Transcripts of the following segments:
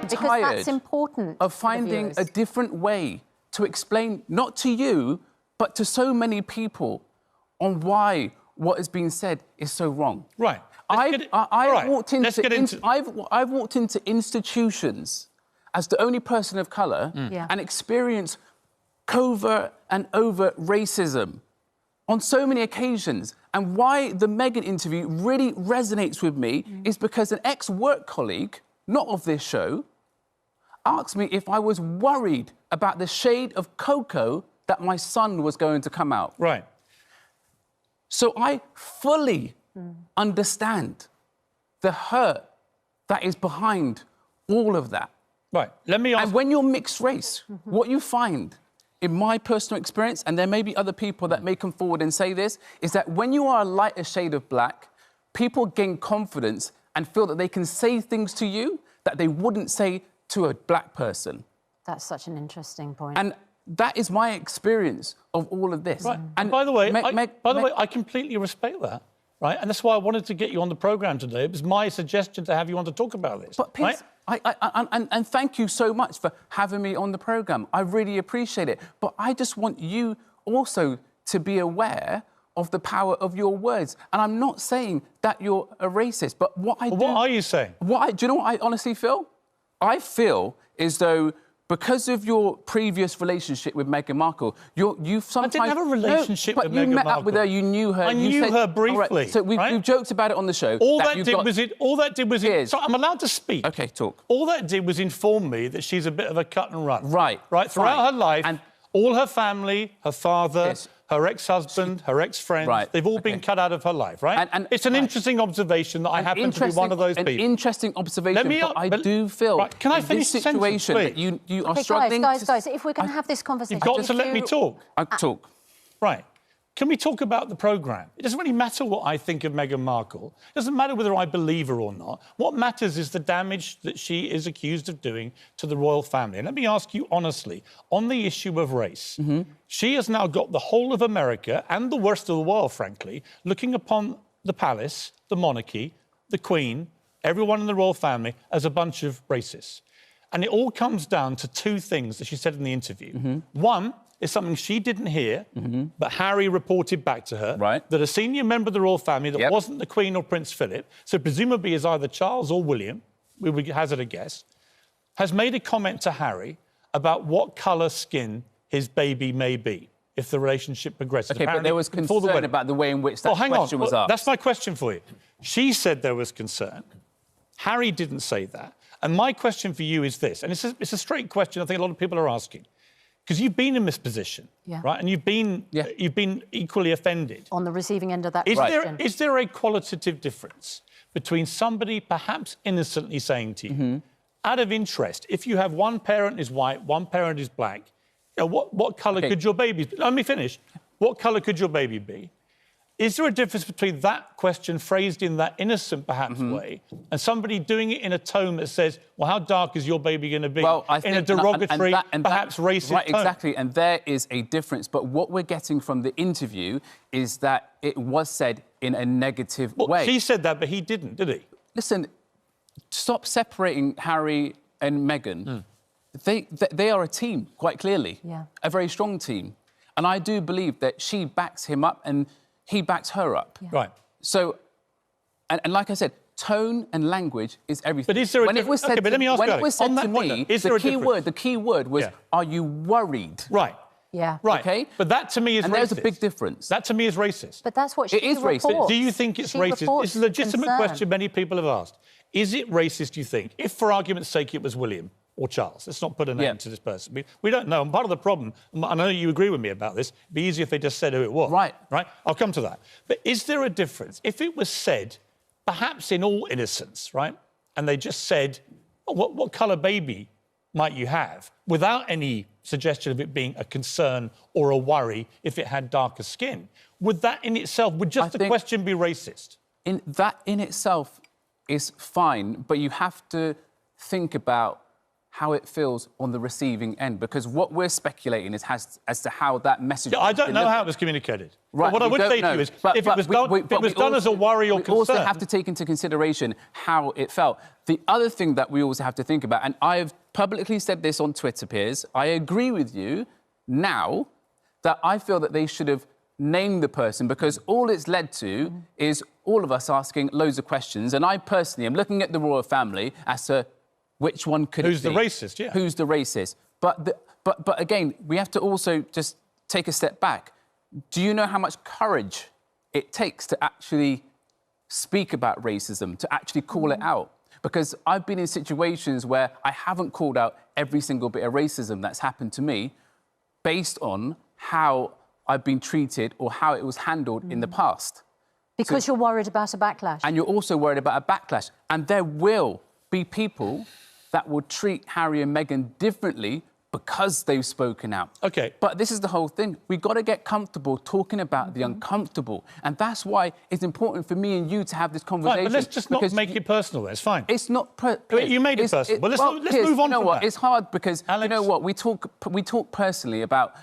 because that's important of finding a different way to explain, not to you, but to so many people, on why what is being said is so wrong. Right. I've walked into institutions as the only person of colour and experienced covert and overt racism on so many occasions. And why the Meghan interview really resonates with me is because an ex-work colleague, not of this show, asked me if I was worried about the shade of cocoa that my son was going to come out. Right. So I fully understand the hurt that is behind all of that. Right. Let me ask... And when you're mixed race, what you find, in my personal experience, and there may be other people that may come forward and say this, is that when you are a lighter shade of black, people gain confidence and feel that they can say things to you that they wouldn't say to a black person. That's such an interesting point. And that is my experience of all of this. Right. And by the way, I completely respect that, right? And that's why I wanted to get you on the programme today. It was my suggestion to have you on to talk about this. But please, and thank you so much for having me on the programme. I really appreciate it. But I just want you also to be aware of the power of your words. And I'm not saying that you're a racist, but what I do... What are you saying? Do you know what I honestly feel? I feel as though because of your previous relationship with Meghan Markle, you've sometimes... I didn't have a relationship with Meghan Markle. But you met up with her, you knew her... I knew her briefly. Right, so we've joked about it on the show. All that did was... So I'm allowed to speak. OK, talk. All that did was inform me that she's a bit of a cut and run. Right. Right, throughout her life, and all her family, her father... Yes. Her ex-husband, her ex-friends, they've all been cut out of her life, right? And it's an interesting observation that I happen to be one of those people. An interesting observation, but I do feel... Right, can I finish the situation, that you are struggling... Guys, if we're going to have this conversation... You've got to let me talk. Talk. Right. Can we talk about the programme? It doesn't really matter what I think of Meghan Markle. It doesn't matter whether I believe her or not. What matters is the damage that she is accused of doing to the royal family. And let me ask you honestly, on the issue of race, she has now got the whole of America and the worst of the world, frankly, looking upon the palace, the monarchy, the Queen, everyone in the royal family as a bunch of racists. And it all comes down to two things that she said in the interview. One is something she didn't hear, but Harry reported back to her, that a senior member of the royal family that wasn't the Queen or Prince Philip, so presumably is either Charles or William, we would hazard a guess, has made a comment to Harry about what colour skin his baby may be if the relationship progresses. OK, but there was concern about the way in which that question was asked. That's my question for you. She said there was concern. Harry didn't say that. And my question for you is this, and it's a straight question I think a lot of people are asking. Because you've been in this position, right? And you've been equally offended. On the receiving end of that question. Is there a qualitative difference between somebody perhaps innocently saying to you, out of interest, if you have one parent is white, one parent is black, you know, what colour could your baby be? Let me finish. What colour could your baby be? Is there a difference between that question phrased in that innocent, perhaps, way, and somebody doing it in a tone that says, well, how dark is your baby going to be? Well, I think, in a derogatory, perhaps racist tone. Right, exactly, and there is a difference. But what we're getting from the interview is that it was said in a negative way. She said that, but he didn't, did he? Listen, stop separating Harry and Meghan. They are a team, quite clearly, a very strong team. And I do believe that she backs him up and he backs her up. Right. So, and like I said, tone and language is everything. But is there a difference? When but let me ask when you it was said to me, the key word was, are you worried? Right. Yeah. Right. Okay? But that to me is racist. And there's a big difference. That to me is racist. But that's what she reports. It is racist. Do you think it's racist? It's a legitimate question many people have asked. Is it racist, do you think, if, for argument's sake, it was William or Charles? Let's not put a name to this person. We don't know. And part of the problem, I know you agree with me about this, it'd be easier if they just said who it was. Right. Right? I'll come to that. But is there a difference? If it was said, perhaps in all innocence, right, and they just said, oh, what colour baby might you have, without any suggestion of it being a concern or a worry if it had darker skin, would that in itself, would just the question be racist? That in itself is fine, but you have to think about how it feels on the receiving end, because what we're speculating is as to how that message... Yeah, I don't know how it was communicated. Right, but what I would say to you is, if it was done as a worry or concern... We also have to take into consideration how it felt. The other thing that we also have to think about, and I've publicly said this on Twitter, Piers, I agree with you now that I feel that they should have named the person, because all it's led to is all of us asking loads of questions, and I personally am looking at the royal family as to which one could Who's it be? the racist, yeah. Who's the racist? But again, we have to also just take a step back. Do you know how much courage it takes to actually speak about racism, to actually call it out? Because I've been in situations where I haven't called out every single bit of racism that's happened to me based on how I've been treated or how it was handled in the past. Because you're worried about a backlash. And you're also worried about a backlash. And there will be people that will treat Harry and Meghan differently because they've spoken out. OK. But this is the whole thing. We've got to get comfortable talking about the uncomfortable. And that's why it's important for me and you to have this conversation. Right, but let's just not make it personal. It's fine. It's not... You made it personal. Well, let's move on you know from what? that. It's hard because, Alex? you know what, we talk personally about,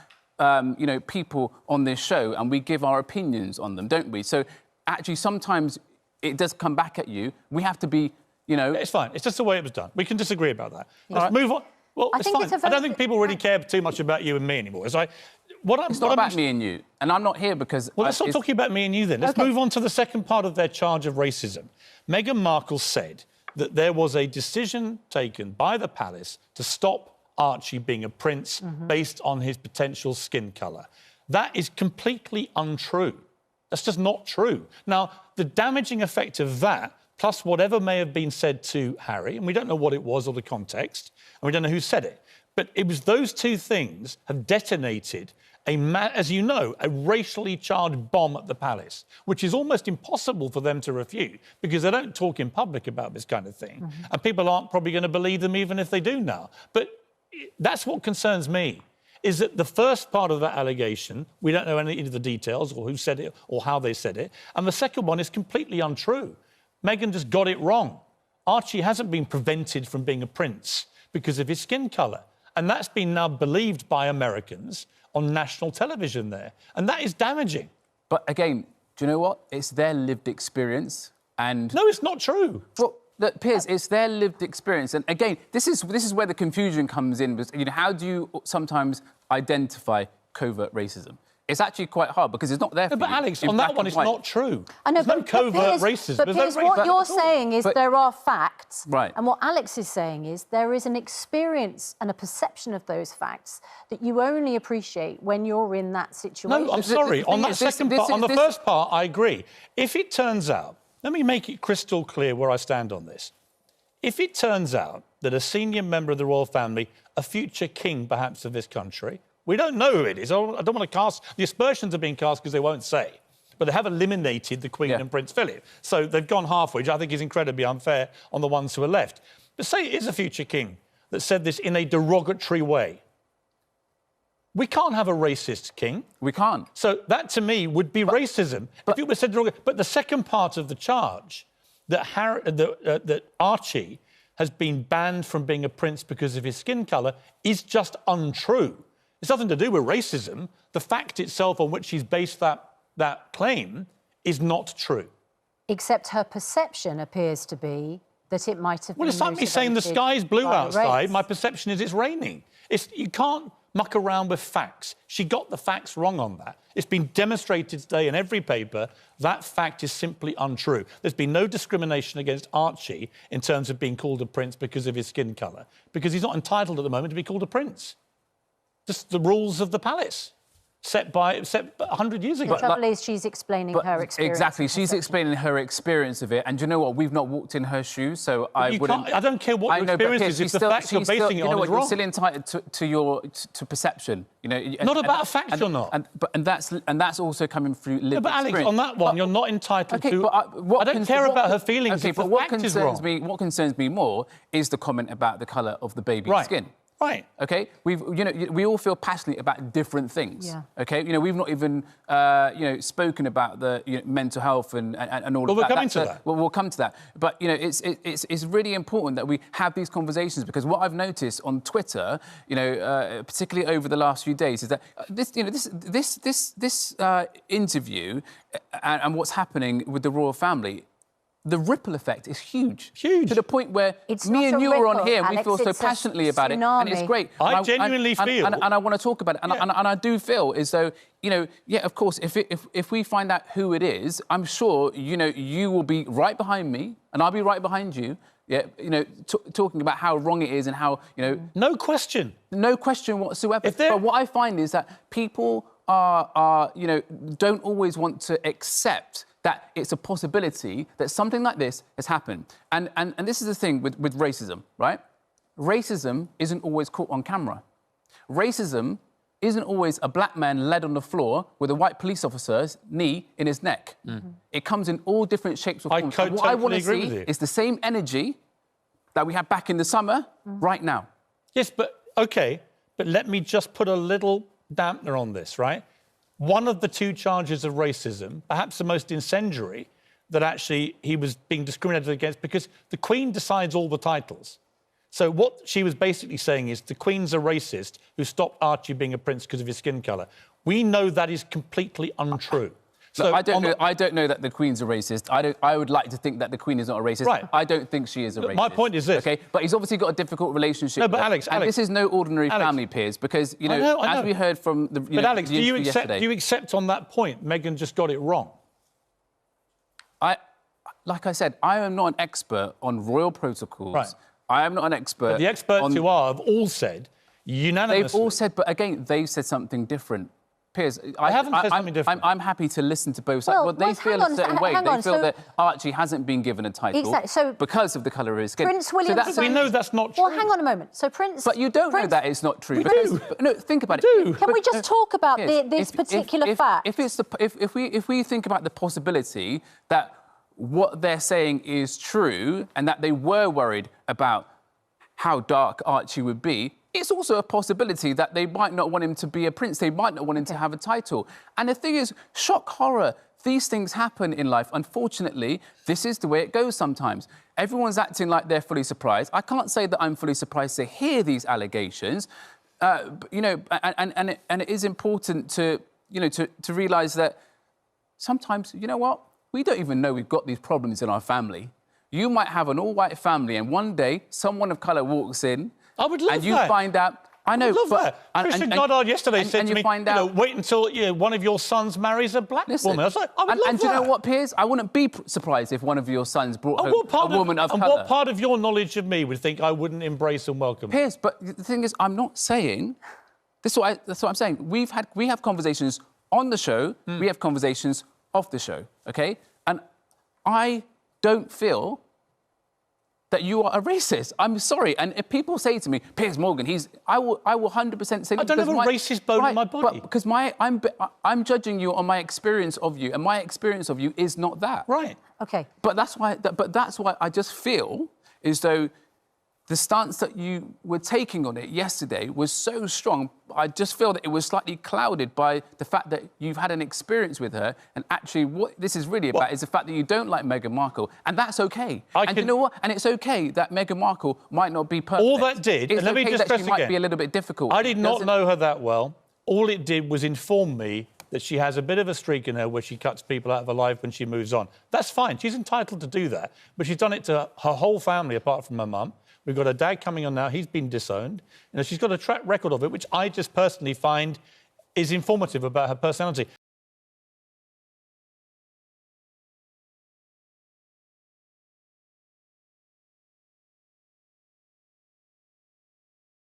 you know, people on this show, and we give our opinions on them, don't we? So, actually, sometimes it does come back at you. We have to be... You know, it's fine. It's just the way it was done. We can disagree about that. Let's move on. Well, it's fine. I don't think people really care too much about you and me anymore. It's not about me and you, and I'm not here because... Well, let's not talk about me and you then. Let's move on to the second part of their charge of racism. Meghan Markle said that there was a decision taken by the palace to stop Archie being a prince based on his potential skin colour. That is completely untrue. That's just not true. Now, the damaging effect of that, plus whatever may have been said to Harry, and we don't know what it was or the context, and we don't know who said it, but it was those two things have detonated, as you know, a racially charged bomb at the palace, which is almost impossible for them to refute because they don't talk in public about this kind of thing, and people aren't probably going to believe them even if they do now. But that's what concerns me, is that the first part of that allegation, we don't know any of the details or who said it or how they said it, and the second one is completely untrue. Meghan just got it wrong. Archie hasn't been prevented from being a prince because of his skin colour. And that's been now believed by Americans on national television there. And that is damaging. But again, do you know what? It's their lived experience. And... No, it's not true. Well, look, Piers, it's their lived experience. And again, this is where the confusion comes in. You know, how do you sometimes identify covert racism? It's actually quite hard because it's not there for But you. Alex, on that one, it's not true. I know, There's no covert racism. But Piers, what you're saying is there are facts. Right. And what Alex is saying is there is an experience and a perception of those facts that you only appreciate when you're in that situation. No, I'm sorry. On that second part, on the first part, I agree. If it turns out, let me make it crystal clear where I stand on this. If it turns out that a senior member of the royal family, a future king perhaps of this country, we don't know who it is. I don't want to cast... The aspersions are being cast because they won't say. But they have eliminated the Queen and Prince Philip. So they've gone halfway, which I think is incredibly unfair on the ones who are left. But say it is a future king that said this in a derogatory way. We can't have a racist king. We can't. So that, to me, would be racism. If it was said derogatory... But the second part of the charge, that Archie has been banned from being a prince because of his skin colour, is just untrue. It's nothing to do with racism. The fact itself on which he's based that claim is not true. Except her perception appears to be that it might have been... Well, it's like me saying the sky's blue outside. Race. My perception is it's raining. You can't muck around with facts. She got the facts wrong on that. It's been demonstrated today in every paper that fact is simply untrue. There's been no discrimination against Archie in terms of being called a prince because of his skin colour, because he's not entitled at the moment to be called a prince. Just the rules of the palace, set 100 years ago. The trouble is she's explaining her experience. Exactly, she's explaining her experience of it. And do you know what? We've not walked in her shoes, so I wouldn't... I don't care what your experience is, if the facts you're basing it on is wrong. You're still entitled to perception. You know, not about facts, you're not. And that's also coming through lived but Alex, experience. on that one, you're not entitled to... I don't care about her feelings if the fact is wrong. What concerns me more is the comment about the colour of the baby's skin. Right. Okay? We all feel passionate about different things. Yeah. Okay? We've not even, spoken about the mental health and all of that. Well, we're coming to that. Well, we'll come to that. But, it's really important that we have these conversations, because what I've noticed on Twitter, particularly over the last few days, is that this interview and what's happening with the royal family, the ripple effect is huge. Huge. To the point where me and you are on here, we feel so passionately about it, and it's great. I genuinely feel... And I want to talk about it, and I do feel as though, of course, if we find out who it is, I'm sure, you will be right behind me, and I'll be right behind you, talking about how wrong it is and how, No question. No question whatsoever. But what I find is that people don't always want to accept that it's a possibility that something like this has happened. And this is the thing with racism, right? Racism isn't always caught on camera. Racism isn't always a black man led on the floor with a white police officer's knee in his neck. Mm-hmm. It comes in all different shapes or forms. What I want to see is the same energy that we had back in the summer right now. Yes, but let me just put a little dampener on this, right? One of the two charges of racism, perhaps the most incendiary, that actually he was being discriminated against, because the Queen decides all the titles. So what she was basically saying is the Queen's a racist who stopped Archie being a prince because of his skin colour. We know that is completely untrue. So I don't know that the Queen's a racist. I would like to think that the Queen is not a racist. Right. I don't think she is a racist. My point is this. Okay, but he's obviously got a difficult relationship. No, but Alex, and this is no ordinary family, Piers, because I know. as we heard from the. But Alex, do you yesterday, accept on that point Meghan just got it wrong? Like I said, I am not an expert on royal protocols. Right. I am not an expert. But the experts who are have all said unanimously. They've all said, but again, they've said something different. Piers, I haven't said something different. I'm happy to listen to both sides. Well, they feel a certain way. They feel that Archie hasn't been given a title because of the colour of his skin. Prince William... we know that's not true. Well, hang on a moment. So Prince... But you don't know that it's not true. We do. No, think about it. Can we just talk about this particular fact? If we think about the possibility that what they're saying is true and that they were worried about how dark Archie would be, it's also a possibility that they might not want him to be a prince. They might not want him to have a title. And the thing is, shock horror, these things happen in life. Unfortunately, this is the way it goes sometimes. Everyone's acting like they're fully surprised. I can't say that I'm fully surprised to hear these allegations, and it is important to realise that sometimes, you know what? We don't even know we've got these problems in our family. You might have an all-white family, and one day someone of colour walks in. I would love that. And you find out... I know, Christian Goddard yesterday said to me, wait until one of your sons marries a black woman. I was like, I would love that. And do you know what, Piers? I wouldn't be surprised if one of your sons brought home a woman of colour. And what part of your knowledge of me would think I wouldn't embrace and welcome? Piers, but the thing is, I'm not saying... That's what I'm saying. We have conversations on the show. We have conversations off the show, OK? And I don't feel that you are a racist. I'm sorry. And if people say to me, Piers Morgan, I will 100% say... I don't have a racist bone in my body. But because I'm judging you on my experience of you, and my experience of you is not that. Right. OK. But that's why I just feel as though the stance that you were taking on it yesterday was so strong. I just feel that it was slightly clouded by the fact that you've had an experience with her, and actually what this is really about is the fact that you don't like Meghan Markle, and that's OK. You know what? And it's OK that Meghan Markle might not be perfect. All that did... It's OK that she might be a little bit difficult. I did not know her that well. All it did was inform me that she has a bit of a streak in her where she cuts people out of her life when she moves on. That's fine. She's entitled to do that. But she's done it to her whole family, apart from her mum. We've got her dad coming on now. He's been disowned. She's got a track record of it, which I just personally find is informative about her personality.